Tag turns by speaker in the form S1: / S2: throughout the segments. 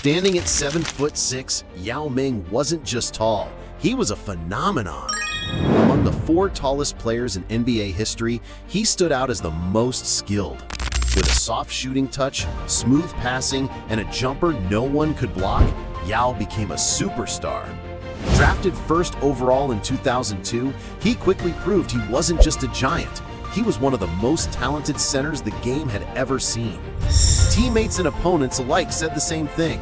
S1: Standing at 7'6", Yao Ming wasn't just tall, he was a phenomenon. Among the 4 tallest players in NBA history, he stood out as the most skilled. With a soft shooting touch, smooth passing, and a jumper no one could block, Yao became a superstar. Drafted first overall in 2002, he quickly proved he wasn't just a giant. He was one of the most talented centers the game had ever seen. Teammates and opponents alike said the same thing.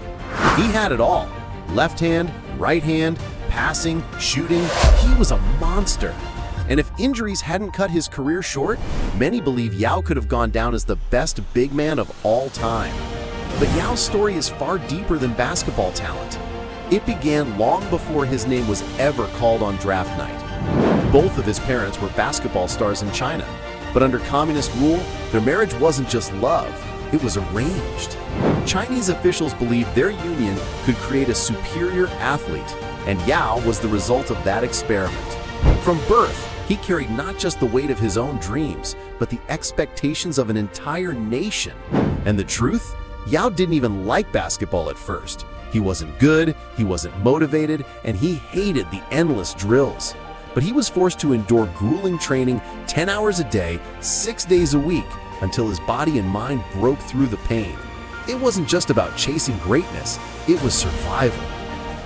S1: He had it all. Left hand, right hand, passing, shooting, he was a monster. And if injuries hadn't cut his career short, many believe Yao could have gone down as the best big man of all time. But Yao's story is far deeper than basketball talent. It began long before his name was ever called on draft night. Both of his parents were basketball stars in China, but under communist rule, their marriage wasn't just love, it was arranged. Chinese officials believed their union could create a superior athlete, and Yao was the result of that experiment. From birth, he carried not just the weight of his own dreams, but the expectations of an entire nation. And the truth? Yao didn't even like basketball at first. He wasn't good, he wasn't motivated, and he hated the endless drills. But he was forced to endure grueling training 10 hours a day, 6 days a week, until his body and mind broke through the pain. It wasn't just about chasing greatness, it was survival.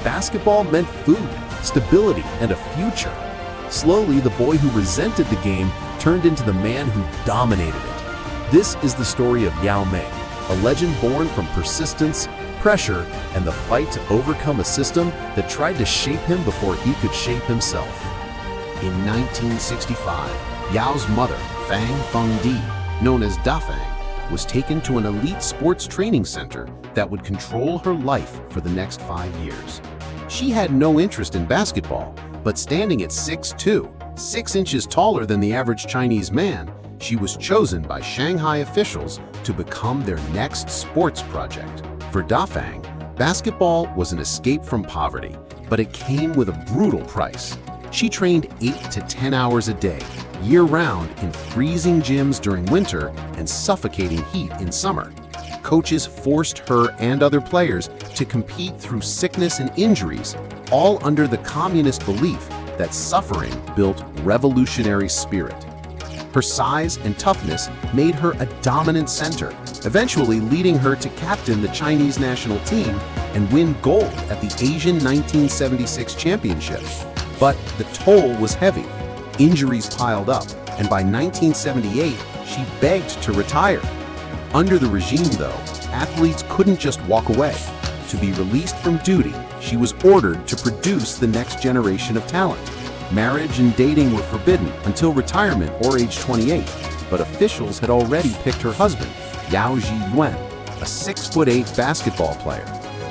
S1: Basketball meant food, stability, and a future. Slowly, the boy who resented the game turned into the man who dominated it. This is the story of Yao Ming, a legend born from persistence, pressure, and the fight to overcome a system that tried to shape him before he could shape himself.
S2: In 1965, Yao's mother, Fang Fengdi, known as Dafang, was taken to an elite sports training center that would control her life for the next 5 years. She had no interest in basketball, but standing at 6'2", 6 inches taller than the average Chinese man, she was chosen by Shanghai officials to become their next sports project. For Dafang, basketball was an escape from poverty, but it came with a brutal price. She trained 8 to 10 hours a day, year-round in freezing gyms during winter and suffocating heat in summer. Coaches forced her and other players to compete through sickness and injuries, all under the communist belief that suffering built revolutionary spirit. Her size and toughness made her a dominant center, eventually leading her to captain the Chinese national team and win gold at the Asian 1976 Championship. But the toll was heavy. Injuries piled up, and by 1978, she begged to retire. Under the regime, though, athletes couldn't just walk away. To be released from duty, she was ordered to produce the next generation of talent. Marriage and dating were forbidden until retirement or age 28, but officials had already picked her husband, Yao Zhiyuan, a 6'8" basketball player.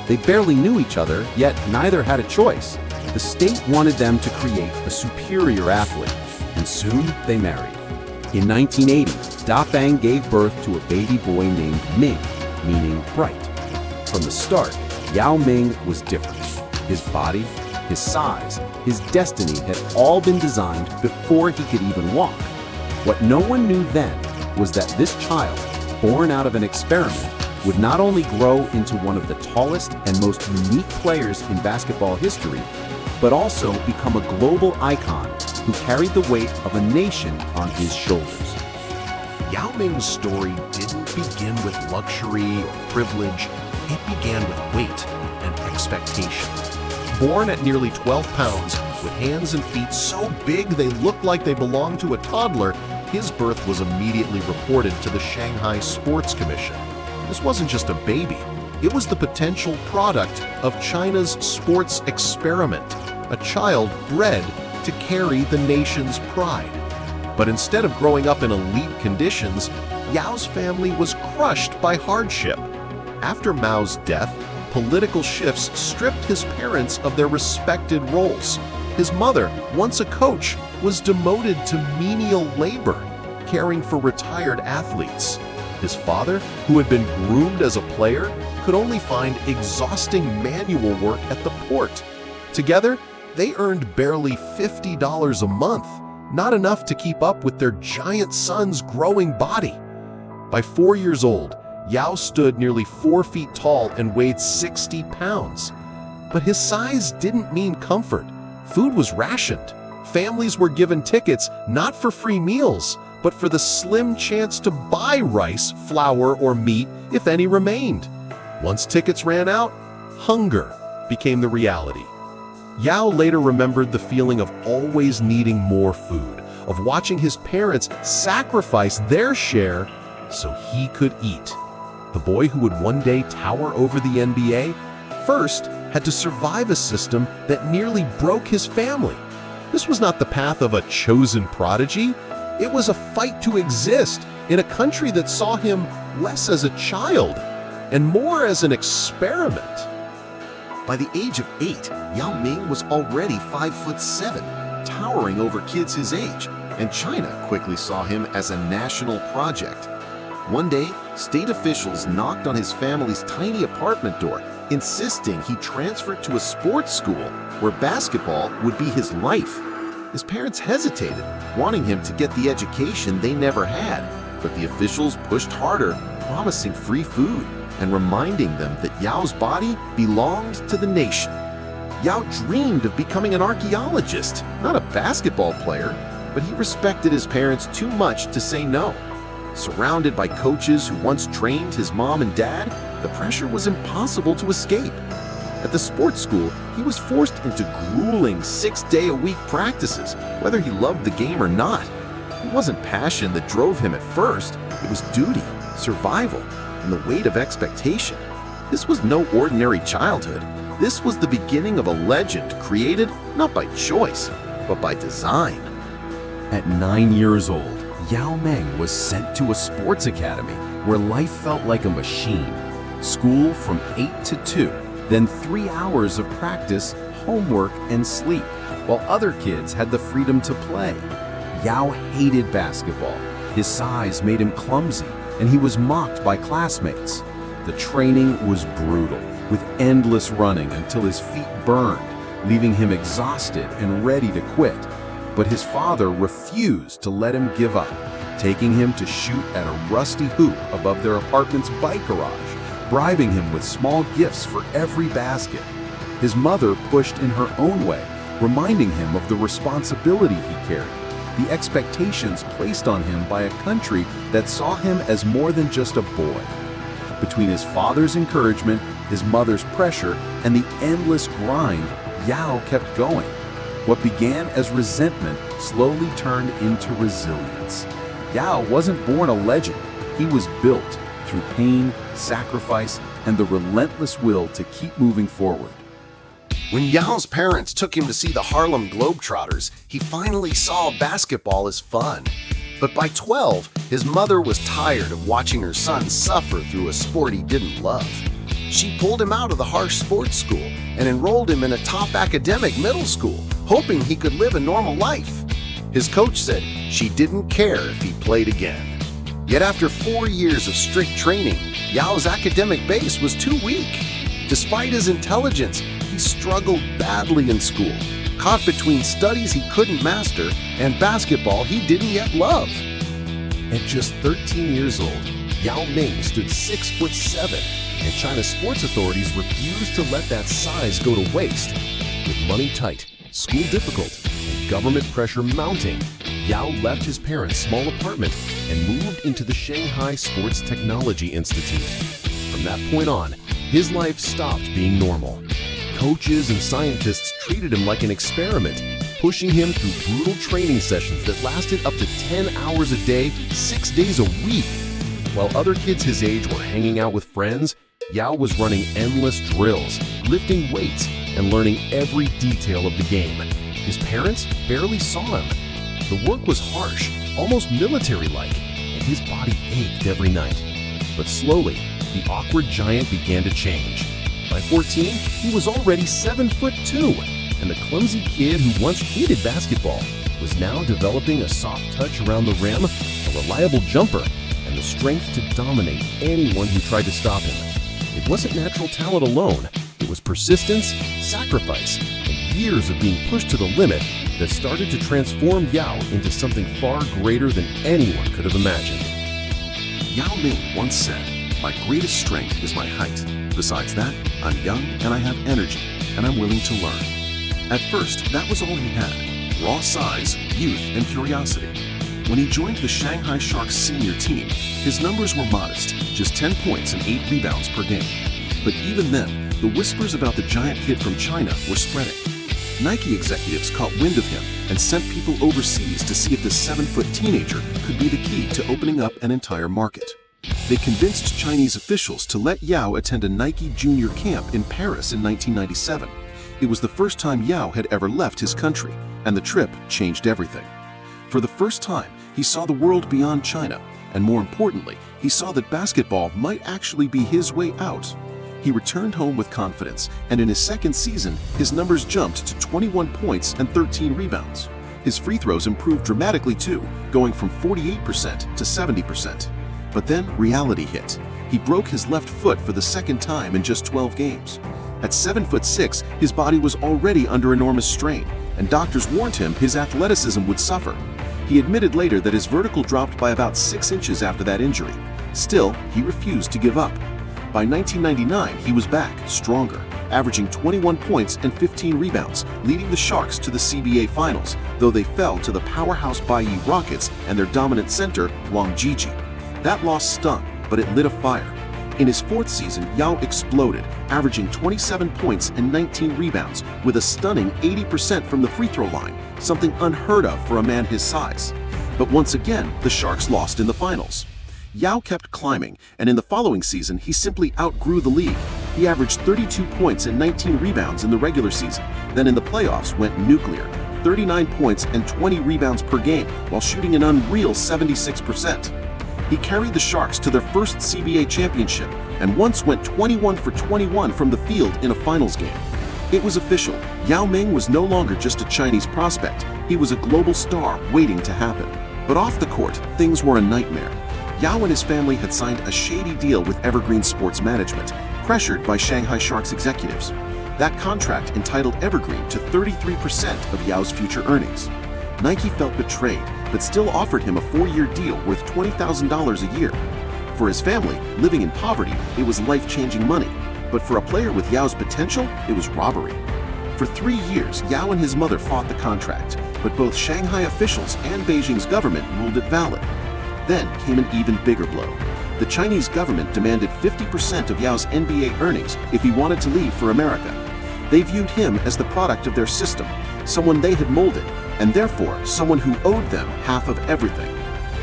S2: They barely knew each other, yet neither had a choice. The state wanted them to create a superior athlete, and soon they married. In 1980, Dafang gave birth to a baby boy named Ming, meaning bright. From the start, Yao Ming was different. His body, his size, his destiny had all been designed before he could even walk. What no one knew then was that this child, born out of an experiment, would not only grow into one of the tallest and most unique players in basketball history, but also become a global icon who carried the weight of a nation on his shoulders.
S3: Yao Ming's story didn't begin with luxury or privilege, it began with weight and expectation. Born at nearly 12 pounds, with hands and feet so big they looked like they belonged to a toddler, his birth was immediately reported to the Shanghai Sports Commission. This wasn't just a baby, it was the potential product of China's sports experiment, a child bred to carry the nation's pride. But instead of growing up in elite conditions, Yao's family was crushed by hardship. After Mao's death, political shifts stripped his parents of their respected roles. His mother, once a coach, was demoted to menial labor, caring for retired athletes. His father, who had been groomed as a player, could only find exhausting manual work at the port. Together, they earned barely $50 a month, not enough to keep up with their giant son's growing body. By 4 years old, Yao stood nearly 4 feet tall and weighed 60 pounds. But his size didn't mean comfort. Food was rationed. Families were given tickets not for free meals, but for the slim chance to buy rice, flour, or meat if any remained. Once tickets ran out, hunger became the reality. Yao later remembered the feeling of always needing more food, of watching his parents sacrifice their share so he could eat. The boy who would one day tower over the NBA first had to survive a system that nearly broke his family. This was not the path of a chosen prodigy. It was a fight to exist in a country that saw him less as a child and more as an experiment.
S1: By the age of 8, Yao Ming was already 5'7", towering over kids his age, and China quickly saw him as a national project. One day, state officials knocked on his family's tiny apartment door, insisting he transferred to a sports school where basketball would be his life. His parents hesitated, wanting him to get the education they never had, but the officials pushed harder, promising free food and reminding them that Yao's body belonged to the nation. Yao dreamed of becoming an archaeologist, not a basketball player, but he respected his parents too much to say no. Surrounded by coaches who once trained his mom and dad, the pressure was impossible to escape. At the sports school, he was forced into grueling 6-day-a-week practices, whether he loved the game or not. It wasn't passion that drove him at first, it was duty, survival, and the weight of expectation. This was no ordinary childhood. This was the beginning of a legend created not by choice, but by design.
S2: At 9 years old, Yao Ming was sent to a sports academy where life felt like a machine. School from 8 to 2, then 3 hours of practice, homework, and sleep, while other kids had the freedom to play. Yao hated basketball. His size made him clumsy, and he was mocked by classmates. The training was brutal, with endless running until his feet burned, leaving him exhausted and ready to quit. But his father refused to let him give up, taking him to shoot at a rusty hoop above their apartment's bike garage, bribing him with small gifts for every basket. His mother pushed in her own way, reminding him of the responsibility he carried, the expectations placed on him by a country that saw him as more than just a boy. Between his father's encouragement, his mother's pressure, and the endless grind, Yao kept going. What began as resentment slowly turned into resilience. Yao wasn't born a legend. He was built through pain, sacrifice, and the relentless will to keep moving forward.
S1: When Yao's parents took him to see the Harlem Globetrotters, he finally saw basketball as fun. But by 12, his mother was tired of watching her son suffer through a sport he didn't love. She pulled him out of the harsh sports school and enrolled him in a top academic middle school, hoping he could live a normal life. His coach said she didn't care if he played again. Yet after 4 years of strict training, Yao's academic base was too weak. Despite his intelligence, he struggled badly in school, caught between studies he couldn't master and basketball he didn't yet love. At just 13 years old, Yao Ming stood 6'7", and China's sports authorities refused to let that size go to waste. With money tight, school difficult, and government pressure mounting, Yao left his parents' small apartment and moved into the Shanghai Sports Technology Institute. From that point on, his life stopped being normal. Coaches and scientists treated him like an experiment, pushing him through brutal training sessions that lasted up to 10 hours a day, 6 days a week. While other kids his age were hanging out with friends, Yao was running endless drills, lifting weights, and learning every detail of the game. His parents barely saw him. The work was harsh, almost military-like, and his body ached every night. But slowly, the awkward giant began to change. By 14, he was already 7'2", and the clumsy kid who once hated basketball was now developing a soft touch around the rim, a reliable jumper, and the strength to dominate anyone who tried to stop him. It wasn't natural talent alone. It was persistence, sacrifice, and years of being pushed to the limit that started to transform Yao into something far greater than anyone could have imagined. Yao Ming once said,
S3: My greatest strength is my height. Besides that, I'm young and I have energy, and I'm willing to learn. At first, that was all he had: raw size, youth, and curiosity. When he joined the Shanghai Sharks senior team, his numbers were modest, just 10 points and 8 rebounds per game. But even then, the whispers about the giant kid from China were spreading. Nike executives caught wind of him and sent people overseas to see if this 7-foot teenager could be the key to opening up an entire market. They convinced Chinese officials to let Yao attend a Nike junior camp in Paris in 1997. It was the first time Yao had ever left his country, and the trip changed everything. For the first time, he saw the world beyond China, and more importantly, he saw that basketball might actually be his way out. He returned home with confidence, and in his second season, his numbers jumped to 21 points and 13 rebounds. His free throws improved dramatically too, going from 48% to 70%. But then reality hit. He broke his left foot for the second time in just 12 games. At 7'6", his body was already under enormous strain, and doctors warned him his athleticism would suffer. He admitted later that his vertical dropped by about 6 inches after that injury. Still, he refused to give up. By 1999, he was back, stronger, averaging 21 points and 15 rebounds, leading the Sharks to the CBA Finals, though they fell to the powerhouse Bayi Rockets and their dominant center, Wang Jiji. That loss stung, but it lit a fire. In his fourth season, Yao exploded, averaging 27 points and 19 rebounds, with a stunning 80% from the free throw line, something unheard of for a man his size. But once again, the Sharks lost in the finals. Yao kept climbing, and in the following season, he simply outgrew the league. He averaged 32 points and 19 rebounds in the regular season, then in the playoffs went nuclear, 39 points and 20 rebounds per game, while shooting an unreal 76%. He carried the Sharks to their first CBA championship, and once went 21 for 21 from the field in a finals game. It was official. Yao Ming was no longer just a Chinese prospect, he was a global star waiting to happen. But off the court, things were a nightmare. Yao and his family had signed a shady deal with Evergreen Sports Management, pressured by Shanghai Sharks executives. That contract entitled Evergreen to 33% of Yao's future earnings. Nike felt betrayed, but still offered him a 4-year deal worth $20,000 a year. For his family, living in poverty, it was life-changing money. But for a player with Yao's potential, it was robbery. For 3 years, Yao and his mother fought the contract, but both Shanghai officials and Beijing's government ruled it valid. Then came an even bigger blow. The Chinese government demanded 50% of Yao's NBA earnings if he wanted to leave for America. They viewed him as the product of their system, someone they had molded, and therefore someone who owed them half of everything.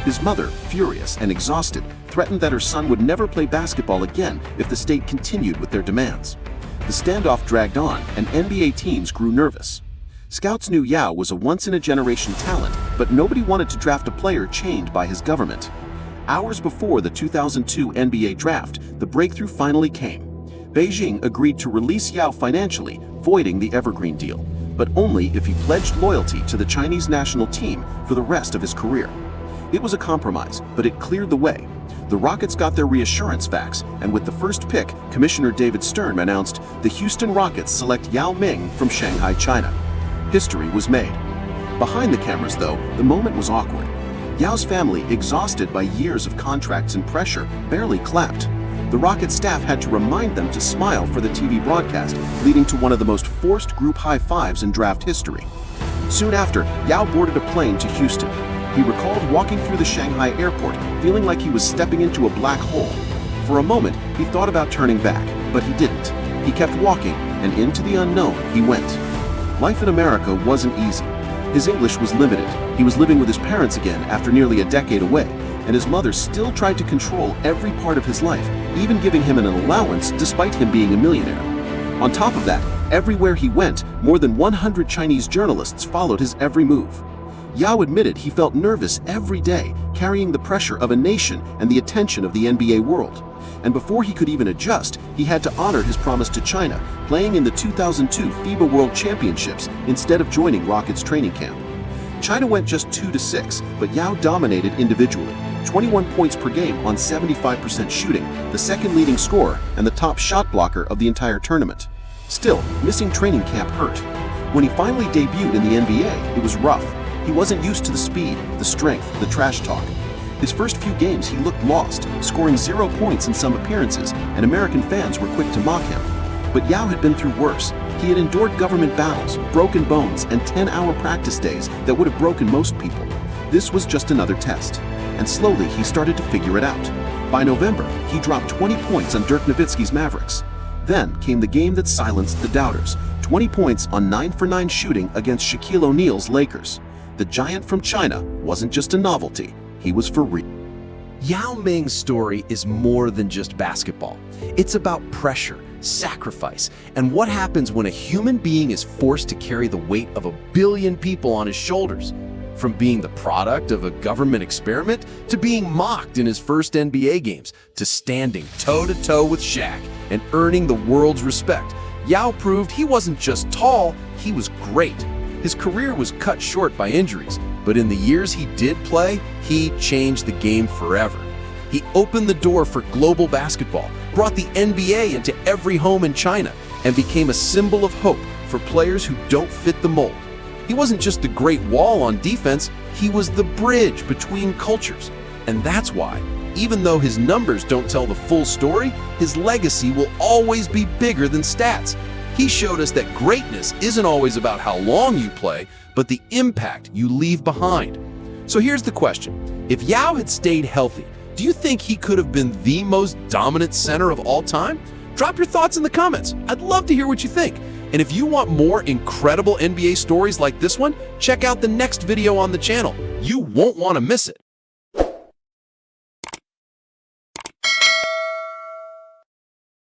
S3: His mother, furious and exhausted, threatened that her son would never play basketball again if the state continued with their demands. The standoff dragged on, and NBA teams grew nervous. Scouts knew Yao was a once-in-a-generation talent, but nobody wanted to draft a player chained by his government. Hours before the 2002 NBA draft, the breakthrough finally came. Beijing agreed to release Yao financially, voiding the Evergreen deal, but only if he pledged loyalty to the Chinese national team for the rest of his career. It was a compromise, but it cleared the way. The Rockets got their reassurance fax, and with the first pick, Commissioner David Stern announced the Houston Rockets select Yao Ming from Shanghai, China. History was made. Behind the cameras, though, the moment was awkward. Yao's family, exhausted by years of contracts and pressure, barely clapped. The Rocket staff had to remind them to smile for the TV broadcast, leading to one of the most forced group high fives in draft history. Soon after, Yao boarded a plane to Houston. He recalled walking through the Shanghai airport, feeling like he was stepping into a black hole. For a moment, he thought about turning back, but he didn't. He kept walking, and into the unknown he went. Life in America wasn't easy. His English was limited. He was living with his parents again after nearly a decade away, and his mother still tried to control every part of his life, even giving him an allowance despite him being a millionaire. On top of that, everywhere he went, more than 100 Chinese journalists followed his every move. Yao admitted he felt nervous every day, carrying the pressure of a nation and the attention of the NBA world. And before he could even adjust, he had to honor his promise to China, playing in the 2002 FIBA World Championships instead of joining Rockets training camp. China went just 2-6, but Yao dominated individually, 21 points per game on 75% shooting, the second leading scorer and the top shot blocker of the entire tournament. Still, missing training camp hurt. When he finally debuted in the NBA, it was rough. He wasn't used to the speed, the strength, the trash talk.
S2: His first few games he looked lost, scoring 0 points in some appearances, and American fans were quick to mock him. But Yao had been through worse. He had endured government battles, broken bones, and 10-hour practice days that would have broken most people. This was just another test, and slowly he started to figure it out. By November, he dropped 20 points on Dirk Nowitzki's Mavericks. Then came the game that silenced the doubters, 20 points on 9-for-9 shooting against Shaquille O'Neal's Lakers. The giant from China wasn't just a novelty, he was for real.
S1: Yao Ming's story is more than just basketball. It's about pressure, sacrifice, and what happens when a human being is forced to carry the weight of 1 billion people on his shoulders. From being the product of a government experiment, to being mocked in his first NBA games, to standing toe-to-toe with Shaq and earning the world's respect, Yao proved he wasn't just tall, he was great. His career was cut short by injuries, but in the years he did play, he changed the game forever. He opened the door for global basketball, brought the NBA into every home in China, and became a symbol of hope for players who don't fit the mold. He wasn't just the great wall on defense, he was the bridge between cultures. And that's why, even though his numbers don't tell the full story, his legacy will always be bigger than stats. He showed us that greatness isn't always about how long you play, but the impact you leave behind. So here's the question. If Yao had stayed healthy, do you think he could have been the most dominant center of all time? Drop your thoughts in the comments. I'd love to hear what you think. And if you want more incredible NBA stories like this one, check out the next video on the channel. You won't want to miss it.